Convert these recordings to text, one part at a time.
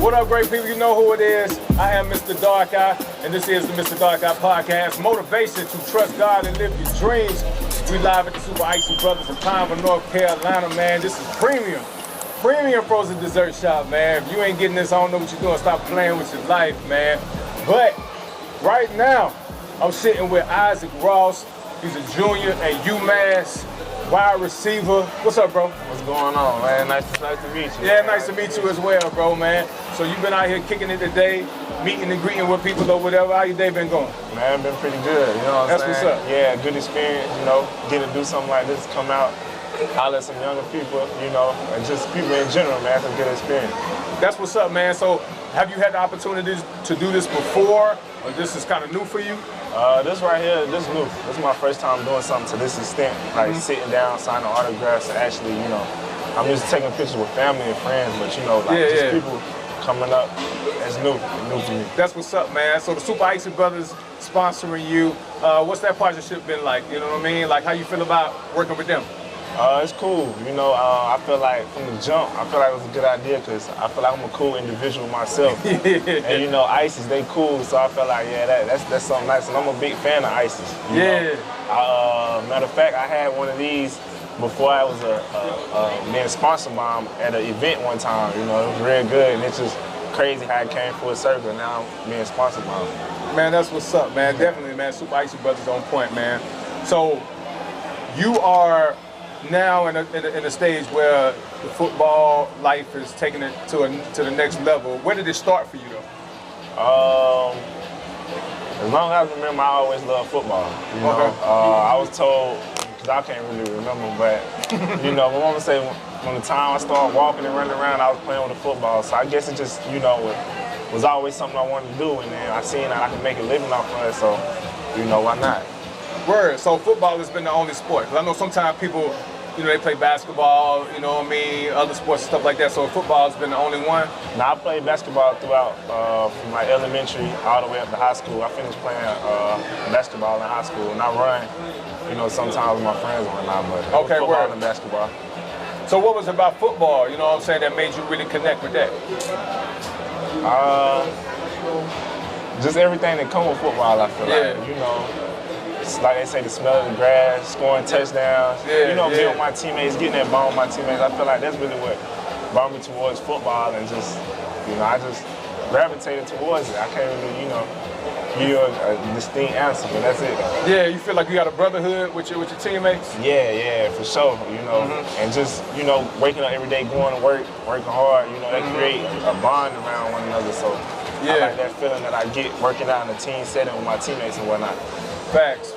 What up, great people? You know who it is. I am Mr. Darkeye, and this is the Mr. Darkeye podcast. Motivation to trust God and live your dreams. We live at the Super Icy Brothers in Pineville, North Carolina, man. This is premium frozen dessert shop, man. If you ain't getting this, I don't know what you're doing. Stop playing with your life, man. But right now, I'm sitting with Isaac Ross. He's a junior at UMass Wide Receiver. What's up, bro? What's going on, man? Nice to meet you. Yeah, nice to meet you as well, bro, man. So you've been out here kicking it today, meeting and greeting with people or whatever. How your day been going? Man, been pretty good, you know what I'm saying? That's what's up. Yeah, good experience, you know, getting to do something like this, come out, holler at some younger people, you know, and just people in general, man, have a good experience. That's what's up, man. So have you had the opportunities to do this before, or this is kind of new for you? This right here, this is new. This is my first time doing something to this extent, like sitting down, signing autographs, and actually, you know, I'm used to taking pictures with family and friends, but you know, like people coming up, that's new to me. That's what's up, man. So the Super Icy Brothers sponsoring you. What's that partnership been like? You know what I mean? Like, how you feel about working with them? It's cool. You know, I feel like from the jump, I feel like it was a good idea because I feel like I'm a cool individual myself. And you know, Ices, they cool, so I feel like, yeah, that's something nice. And I'm a big fan of Ices. You know? Matter of fact, I had one of these before I was being sponsored by them at an event one time. You know, it was real good, and it's just crazy how it came full circle. Now I'm being sponsored by them. Man, that's what's up, man. Definitely, man. Super Icy Brothers on point, man. So you are now in a stage where the football life is taking it to the next level. Where did it start for you, though? As long as I remember, I always loved football. You know? I was told, because I can't really remember, but you know, my mama said from the time I started walking and running around, I was playing with the football. So I guess it just, you know, was always something I wanted to do, and then I seen that I could make a living off of it, so, you know, why not? Word. So football has been the only sport. Because I know sometimes people, you know, they play basketball, you know what I mean, other sports and stuff like that. So football has been the only one? Now, I played basketball throughout from my elementary all the way up to high school. I finished playing basketball in high school, and I run, you know, sometimes with my friends and whatnot, but football and basketball. So what was it about football, you know what I'm saying, that made you really connect with that? Just everything that comes with football, I feel like, you know. It's like they say, the smell of the grass, scoring touchdowns, you know, being with my teammates, getting that ball with my teammates. I feel like that's really what brought me towards football, and just, you know, I just gravitated towards it. I can't really, you know, give you a distinct answer, but that's it. Yeah, you feel like you got a brotherhood with your teammates? Yeah, for sure, you know, and just, you know, waking up every day, going to work, working hard, you know, they create a bond around one another, so I like that feeling that I get working out in a team setting with my teammates and whatnot. Facts.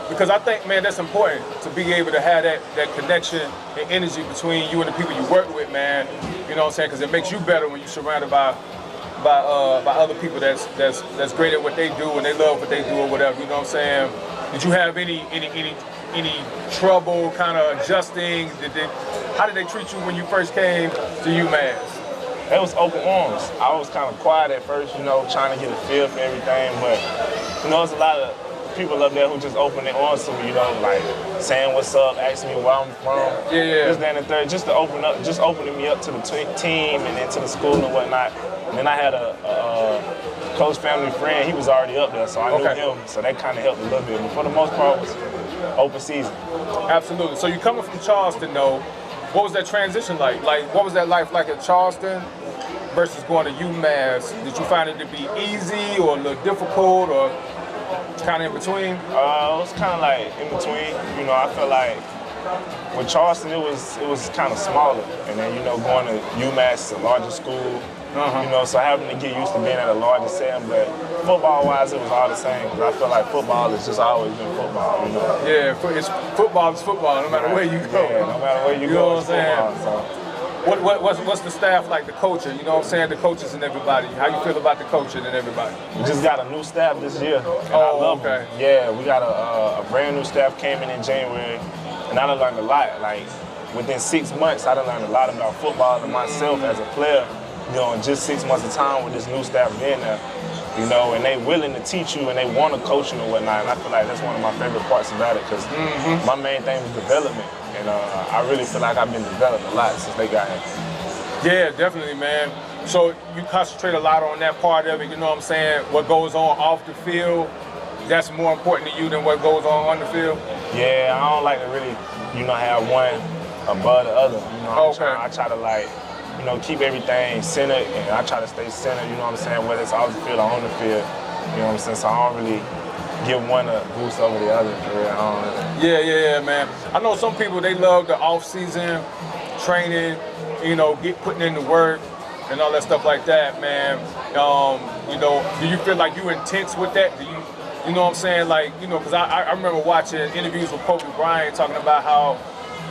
Because I think, man, that's important to be able to have that connection and energy between you and the people you work with, man. You know what I'm saying? Because it makes you better when you're surrounded by other people that's great at what they do and they love what they do or whatever. You know what I'm saying? Did you have any trouble kind of adjusting? How did they treat you when you first came to UMass? It was open arms. I was kind of quiet at first, you know, trying to get a feel for everything, but you know, there's a lot of people up there who just open their arms to me, you know, like saying what's up, asking me where I'm from, this, that, and the third, just to opening me up to the team and then to the school and whatnot. And then I had a close family friend, he was already up there, so I knew him, so that kind of helped a little bit. But for the most part, it was open season. Absolutely. So you coming from Charleston, though, what was that transition like? Like, what was that life like at Charleston versus going to UMass? Did you find it to be easy or a little difficult or kind of in between? It was kind of like in between. You know, I felt like with Charleston, it was kind of smaller, and then, you know, going to UMass, a larger school, you know, so having to get used to being at a larger setting. But football-wise, it was all the same, because I feel like football has just always been football, you know. Yeah, football is football, no matter where you go. Yeah, no matter where you go, know it's football. So. What's the staff like, the culture? You know what I'm saying? The coaches and everybody. How you feel about the coaching and everybody? We just got a new staff this year, and I love them. Yeah, we got a brand new staff came in January, and I done learned a lot. Like, within 6 months, I done learned a lot about football and myself as a player. You know, in just 6 months of time with this new staff being there, you know, and they willing to teach you and they want to coach you and whatnot. And I feel like that's one of my favorite parts about it, because my main thing was development. And I really feel like I've been developed a lot since they got here. Yeah, definitely, man. So you concentrate a lot on that part of it, you know what I'm saying? What goes on off the field, that's more important to you than what goes on the field? Yeah, I don't like to really, have one above the other. I try to like, keep everything centered, and I try to stay centered, you know what I'm saying, whether it's off the field or on the field, you know what I'm saying? So I don't really give one a boost over the other, for real. Yeah, man. I know some people, they love the off-season training, putting in the work and all that stuff like that, man. Do you feel like you intense with that? Do you know what I'm saying? Like, because I remember watching interviews with Kobe Bryant talking about how,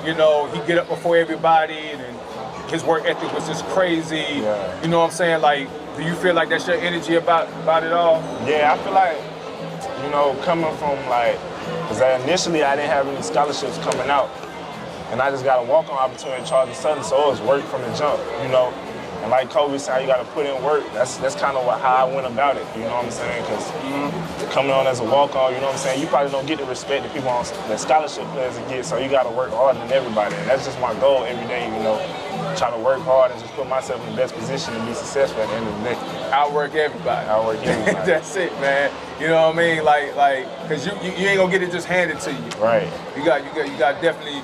he get up before everybody and his work ethic was just crazy. Yeah. You know what I'm saying? Like, do you feel like that's your energy about it all? Yeah, I feel like, coming from because initially I didn't have any scholarships coming out, and I just got a walk-on opportunity at Charleston Southern, so it was work from the jump, And like Kobe said, you got to put in work. That's kind of how I went about it, you know what I'm saying? Because coming on as a walk-on, you know what I'm saying, you probably don't get the respect that people on that scholarship players get, so you got to work harder than everybody. And that's just my goal every day, try to work hard and just put myself in the best position to be successful at the end of the day. Outwork everybody. Outwork everybody. That's it, man. You know what I mean? Like, cause you ain't gonna get it just handed to you. Right. You got definitely.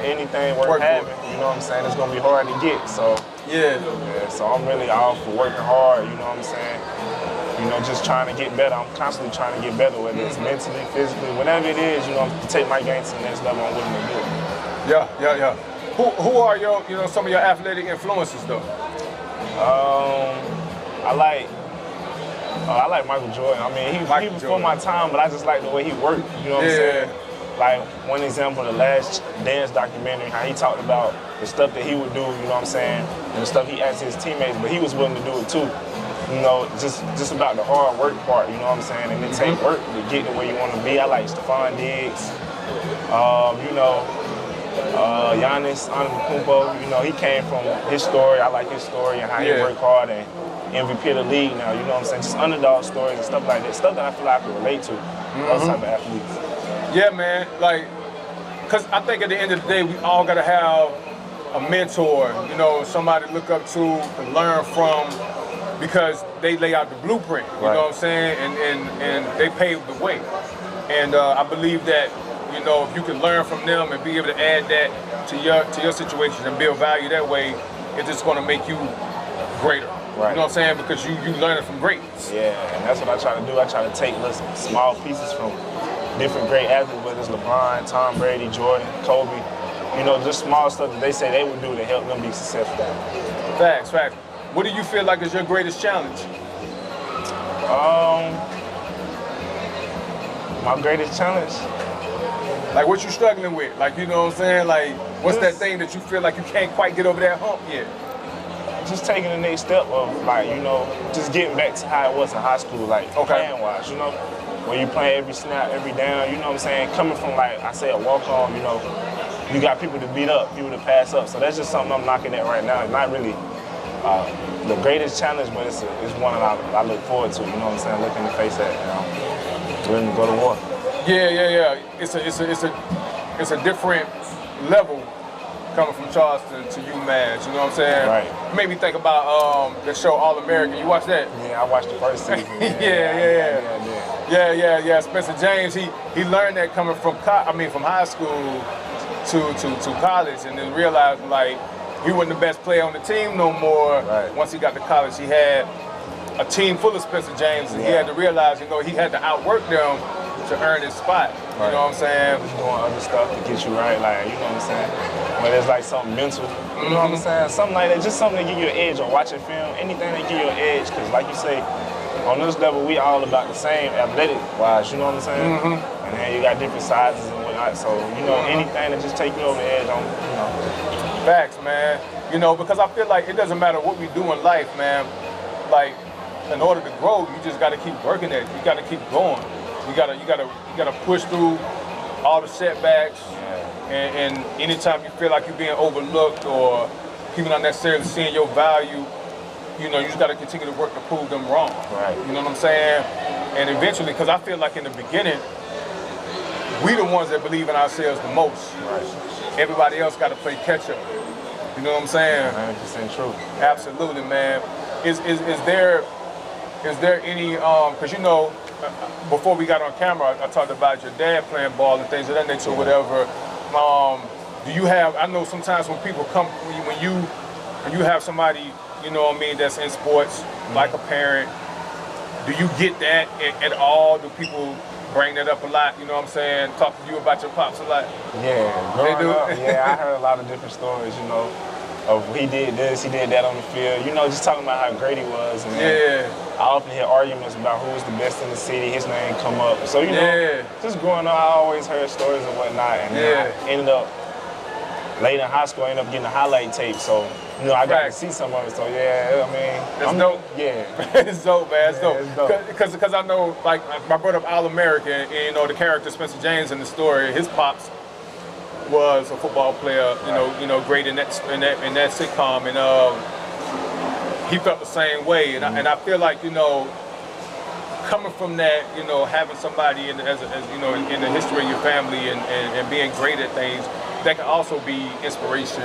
Anything worth having, you know what I'm saying, it's gonna be hard to get. So yeah. So I'm really all for working hard, you know what I'm saying? Just trying to get better. I'm constantly trying to get better, whether it's mentally, physically, whatever it is, to take my game to the next level, I'm willing to do it. Yeah. Who are your, some of your athletic influences though? I like Michael Jordan. I mean, he before my time, but I just like the way he worked, you know what I'm saying? Like, one example, the last Dance documentary, how he talked about the stuff that he would do, you know what I'm saying, and the stuff he asked his teammates, but he was willing to do it too. Just about the hard work part, you know what I'm saying, and it take work to get to where you want to be. I like Stephon Diggs, Giannis Antetokounmpo, he came from his story. I like his story and how he worked hard and MVP of the league now, you know what I'm saying, just underdog stories and stuff like that, stuff that I feel like I can relate to, those type of athletes. Yeah, man, because I think at the end of the day, we all got to have a mentor, somebody to look up to and learn from, because they lay out the blueprint, you know what I'm saying, and they paved the way. And I believe that, if you can learn from them and be able to add that to your situation and build value that way, it's just going to make you greater. Right. You know what I'm saying? Because you learn it from greats. Yeah, and that's what I try to do. I try to take small pieces from different great athletes, whether it's LeBron, Tom Brady, Jordan, Kobe, just small stuff that they say they would do to help them be successful. Facts. What do you feel like is your greatest challenge? My greatest challenge? Like, what you struggling with? Like, you know what I'm saying? Like, what's that thing that you feel like you can't quite get over that hump yet? Just taking the next step of, just getting back to how it was in high school, playing-wise, when you play every snap, every down, you know what I'm saying? Coming from, I say, a walk-on, you got people to beat up, people to pass up. So that's just something I'm knocking at right now. It's not really the greatest challenge, but it's one that I look forward to, you know what I'm saying? Looking to face that, willing to go to war. Yeah. It's a different level coming from Charleston to UMass, you know what I'm saying? Right. It made me think about the show All American. You watched that? Yeah, I watched the first season. Yeah. Spencer James, he learned that coming from high school to college, and then realized he wasn't the best player on the team no more. Right. Once he got to college, he had a team full of Spencer James, and he had to realize, he had to outwork them to earn his spot. You know what I'm saying? Just doing other stuff to get you right, you know what I'm saying? Whether it's something mental, you know what I'm saying? Something like that, just something to give you an edge, or watching film, anything to give you an edge, because like you say, on this level, we all about the same athletic-wise, you know what I'm saying? And then you got different sizes and whatnot, so, anything to just take you over the edge on, Facts, man. Because I feel like it doesn't matter what we do in life, man. In order to grow, you just got to keep working at it. You got to keep going. You gotta push through all the setbacks, and anytime you feel like you're being overlooked or people not necessarily seeing your value, you just gotta continue to work to prove them wrong. Right. You know what I'm saying? And eventually, because I feel like in the beginning, we the ones that believe in ourselves the most. Right. Everybody else gotta play catch up. You know what I'm saying? 100% true. Absolutely, man. is there any because you know before we got on camera I talked about your dad playing ball and things of that nature or whatever. Do you have? I know sometimes when people come when you have somebody, you know what I mean, that's in sports, like a parent, do you get that at all? Do people bring that up a lot? You know what I'm saying? Talk to you about your pops a lot? Yeah, growing up, yeah, I heard a lot of different stories, you know, of he did this, he did that on the field, you know, just talking about how great he was. And I often hear arguments about who was the best in the city, his name come up. So, you know, just growing up, I always heard stories and whatnot. And then I ended up, late in high school, I ended up getting a highlight tape. So, you know, I got to see some of it. So, yeah, I mean. That's dope. Yeah. It's dope, man. It's dope. It's dope. Because I know, like, I brought up All-American, and, you know, the character Spencer James in the story, his pops was a football player, you know, great in that sitcom, and he felt the same way. And, I feel like, you know, coming from that, you know, having somebody as you know, in the history of your family and being great at things, that can also be inspiration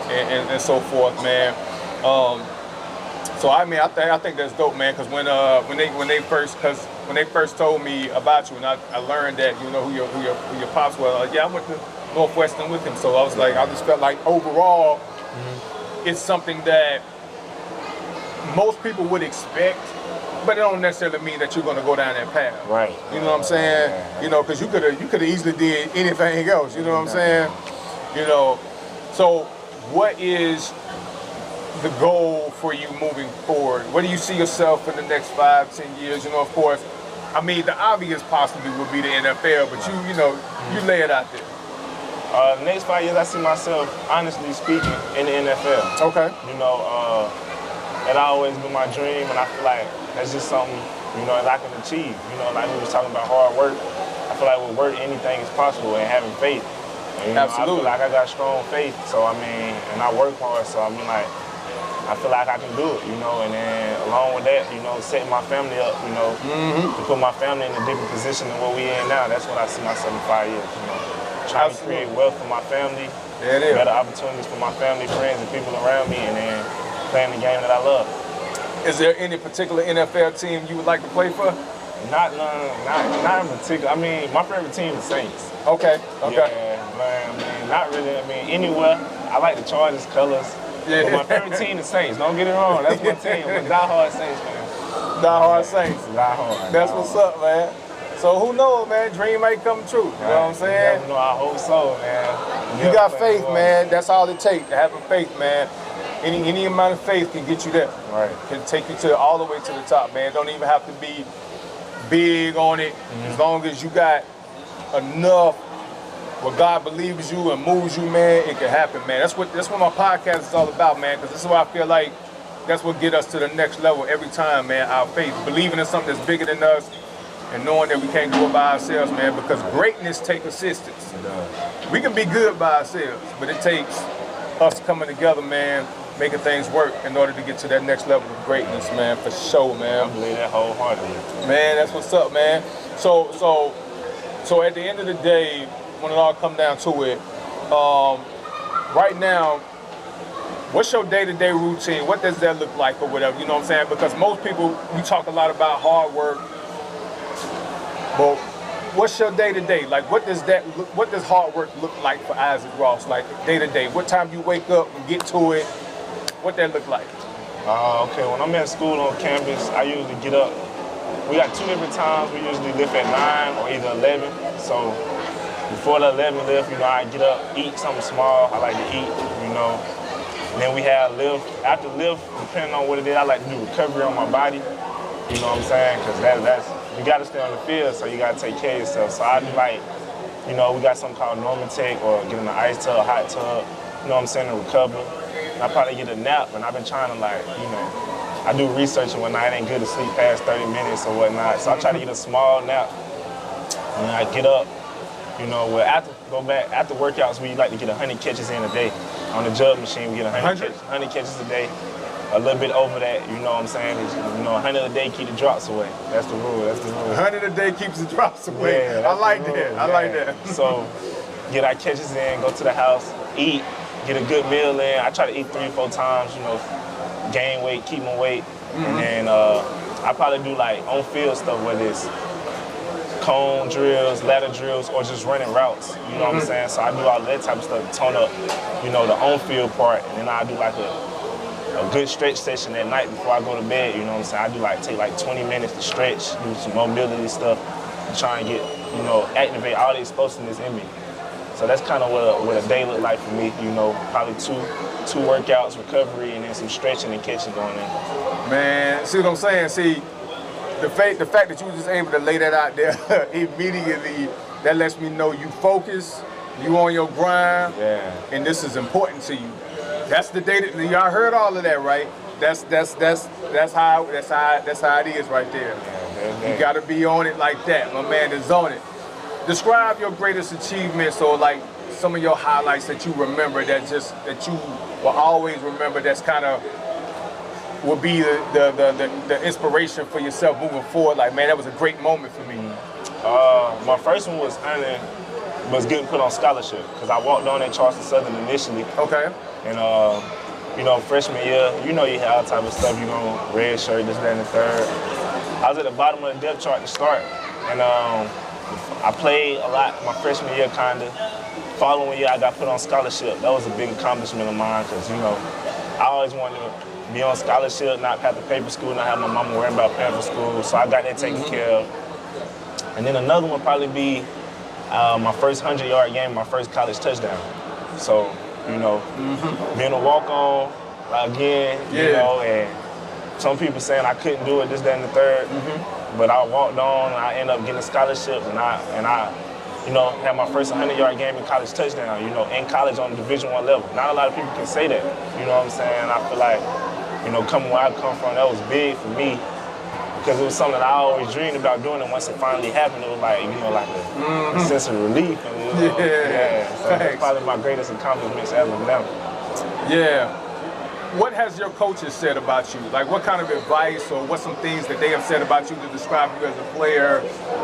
and so forth, man. So I mean, I think that's dope, man. Because when they first told me about you, and I learned that, you know, who your pops was. I went to Northwestern with him, so I was like, I just felt like overall, it's something that most people would expect. But it don't necessarily mean that you're gonna go down that path. Right. You know what I'm saying? You know, because you could have easily did anything else. You know what I'm saying? You know. So, what is the goal for you moving forward? Where do you see yourself in the next 5, 10 years? You know, of course, I mean, the obvious possibly would be the NFL, but you know, you lay it out there. The next 5 years, I see myself, honestly speaking, in the NFL. Okay. You know, that always been my dream, and I feel like that's just something, you know, that I can achieve. You know, like we was talking about hard work. I feel like with work, anything is possible, and having faith. And, you know, Absolutely. I feel like I got strong faith, so I mean, and I work hard, so I mean, like, I feel like I can do it, you know, and then along with that, you know, setting my family up, you know, to put my family in a different position than what we in now. That's what I see myself in 5 years, you know. Trying to create wealth for my family, better opportunities for my family, friends, and people around me, and then playing the game that I love. Is there any particular NFL team you would like to play for? Not in particular. I mean, my favorite team is Saints. Okay. Yeah, man, I mean, not really. I mean, anywhere. I like the Chargers colors. Yeah. But my favorite team is Saints. Don't get it wrong. That's my team. I'm a diehard Saints fan. Diehard Saints. Diehard. That's what's up, man. So who knows, man? Dream might come true. You know what I'm saying? You know, I hope so, man. You got faith, man. That's all it takes. Having faith, man. Any amount of faith can get you there. Right. Can take you all the way to the top, man. Don't even have to be big on it. As long as you got enough where God believes you and moves you, man, it can happen, man. That's what my podcast is all about, man. Because this is why I feel like that's what get us to the next level every time, man. Our faith, believing in something that's bigger than us, and knowing that we can't do it by ourselves, man. Because greatness takes assistance. We can be good by ourselves, but it takes us coming together, man, making things work in order to get to that next level of greatness, man, for sure, man. I believe that wholeheartedly. Man, that's what's up, man. So at the end of the day, when it all come down to it, right now, what's your day-to-day routine? What does that look like or whatever, you know what I'm saying? Because most people, we talk a lot about hard work, but what's your day-to-day? Like, what does hard work look like for Isaac Ross, like day-to-day? What time you wake up and get to it? What that look like? Okay, when I'm at school on campus, I usually get up. We got 2 different times. We usually lift at 9 or either 11. So before the 11 lift, you know, I get up, eat something small. I like to eat, you know. And then we have lift. After lift, depending on what it is, I like to do recovery on my body. You know what I'm saying? Because that's you got to stay on the field, so you got to take care of yourself. So I do like, you know, we got something called Normatec or get in the ice tub, hot tub, you know what I'm saying, to recover. And I probably get a nap, and I've been trying to, like, you know, I do research and whatnot. It ain't good to sleep past 30 minutes or whatnot. So I try to get a small nap, and I get up, you know, after workouts, we like to get 100 catches in a day. On the jug machine, we get 100 catches a day. A little bit over that, you know what I'm saying? You know, 100 a day keep the drops away. That's the rule. 100 a day keeps the drops away. Yeah, I like that. I like that. So, get our catches in, go to the house, eat, get a good meal in. I try to eat 3 or 4 times, you know, gain weight, keep my weight. And then I probably do like on-field stuff, whether it's cone drills, ladder drills, or just running routes. You know what I'm saying? So I do all that type of stuff to tone up, you know, the on-field part. And then I do like a good stretch session at night before I go to bed. You know what I'm saying? I do like take like 20 minutes to stretch, do some mobility stuff, to try and get, you know, activate all the explosiveness in me. So that's kind of what a day look like for me. You know, probably two workouts, recovery, and then some stretching and catching going in. Man, see what I'm saying? See, the fact that you were just able to lay that out there immediately, that lets me know you focus, you on your grind, and this is important to you. That's the day that y'all heard all of that, right? That's how it is right there. You gotta be on it like that. My man is on it. Describe your greatest achievements, or like some of your highlights that you remember that you will always remember. That's kind of will be the inspiration for yourself moving forward. Like, man, that was a great moment for me. My first one was getting put on scholarship, because I walked on at Charleston Southern initially. Okay. And you know, freshman year, you know, you have all type of stuff. You know, red shirt, this, that, and the third. I was at the bottom of the depth chart to start, and I played a lot my freshman year, kinda. Following year, I got put on scholarship. That was a big accomplishment of mine, because, you know, I always wanted to be on scholarship, not have to pay for school, not have my mama worrying about paying for school. So I got that taken care of. And then another one probably be my first 100-yard game, my first college touchdown. So, you know, being a walk-on again, you know, and some people saying I couldn't do it, this, that, and the third. But I walked on, and I ended up getting a scholarship, and I you know, had my first 100-yard game in college touchdown, you know, in college on the Division I level. Not a lot of people can say that, you know what I'm saying? I feel like, you know, coming where I come from, that was big for me, because it was something that I always dreamed about doing, and once it finally happened, it was like, you know, like a sense of relief. And, you know, so that's probably my greatest accomplishments as of now. Yeah. What has your coaches said about you? Like, what kind of advice, or what's some things that they have said about you to describe you as a player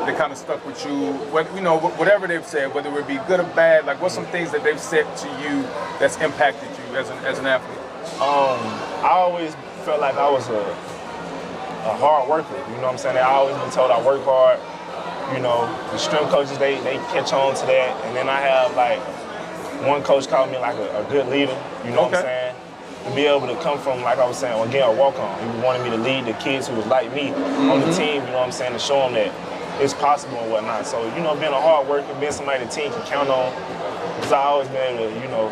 that kind of stuck with you? What, you know, whatever they've said, whether it be good or bad, like what's some things that they've said to you that's impacted you as an athlete? I always felt like I was a hard worker. You know what I'm saying? I always been told I work hard. You know, the strength coaches, they catch on to that. And then I have like, one coach called me like a good leader. You know what I'm saying? To be able to come from, like I was saying, again, a walk-on. He wanted me to lead the kids who was like me on the team, you know what I'm saying, to show them that it's possible and whatnot. So, you know, being a hard worker, being somebody the team can count on, because I always been able to, you know,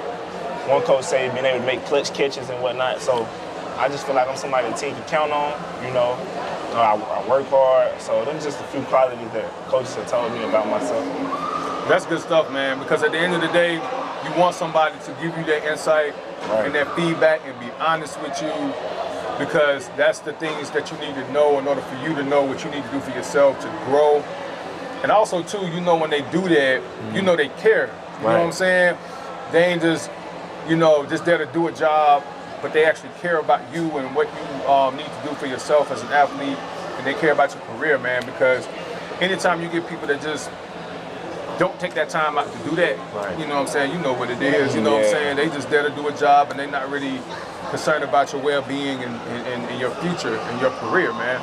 one coach said being able to make clutch catches and whatnot. So I just feel like I'm somebody the team can count on, you know. I work hard. So them just a few qualities that coaches have told me about myself. That's good stuff, man, because at the end of the day, you want somebody to give you that insight and that feedback and be honest with you, because that's the things that you need to know in order for you to know what you need to do for yourself to grow. And also, too, you know, when they do that, you know they care. You know what I'm saying? They ain't just, you know, just there to do a job, but they actually care about you and what you need to do for yourself as an athlete, and they care about your career, man, because anytime you get people that just don't take that time out to do that, you know what I'm saying? You know what it is, you know what I'm saying? They just there to do a job, and they're not really concerned about your well-being and your future and your career, man.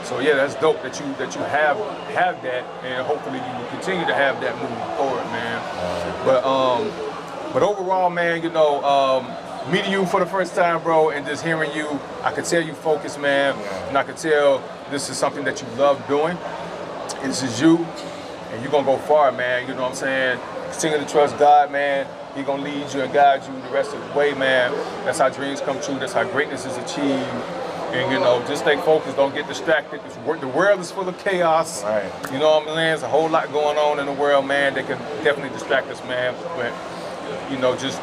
So yeah, that's dope that you have that, and hopefully you will continue to have that moving forward, man. But overall, man, you know, meeting you for the first time, bro, and just hearing you, I could tell you focused, man, and I could tell this is something that you love doing. This is you. And you're gonna go far, man, you know what I'm saying? Continue to trust God, man. He's gonna lead you and guide you the rest of the way, man. That's how dreams come true, that's how greatness is achieved. And you know, just stay focused, don't get distracted. The world is full of chaos. You know what I'm saying? There's a whole lot going on in the world, man, that can definitely distract us, man. But, you know, just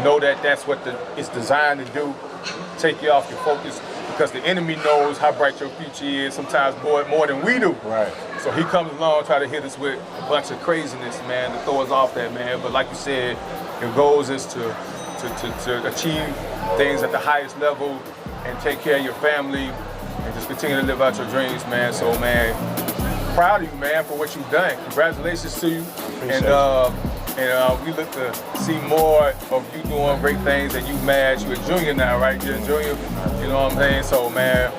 know that that's what it's designed to do. Take you off your focus, because the enemy knows how bright your future is, sometimes more than we do. So he comes along, try to hit us with a bunch of craziness, man, to throw us off that, man. But like you said, your goals is to achieve things at the highest level and take care of your family and just continue to live out your dreams, man. So, man, proud of you, man, for what you've done. Congratulations to you. Appreciate and And we look to see more of you doing great things at UMass. You're a junior now, right? You're a junior, you know what I'm saying? So, man,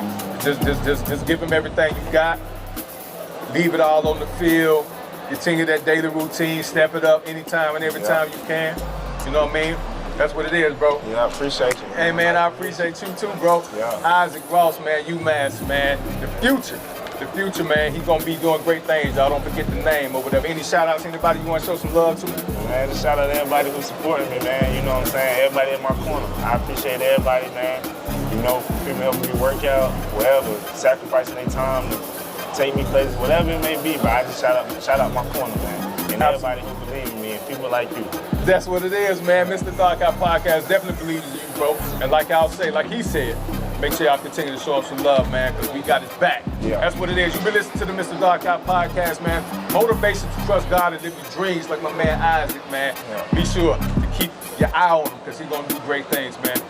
just give him everything you got. Leave it all on the field. Continue that daily routine. Step it up anytime and every time you can. You know what I mean? That's what it is, bro. Yeah, I appreciate you. Hey, man, I appreciate you too, bro. Yeah. Isaac Ross, man, UMass, man. The future, man. He's gonna be doing great things, y'all. Don't forget the name or whatever. Any shout outs, anybody you want to show some love to? Man, just shout out to everybody who's supporting me, man. You know what I'm saying? Everybody in my corner. I appreciate everybody, man. You know, people helping me work out, whatever, sacrificing their time to take me places, whatever it may be. But I just shout out my corner, man. And everybody who believe in me and people like you. That's what it is, man. Mista Darkeye podcast definitely believes in you, bro. And like I'll say, like he said, make sure y'all continue to show up some love, man, because we got his back. Yeah. That's what it is. You've been listening to the Mista Darkeye podcast, man. Motivation to trust God and live your dreams, like my man Isaac, man. Yeah. Be sure to keep your eye on him, because he's going to do great things, man.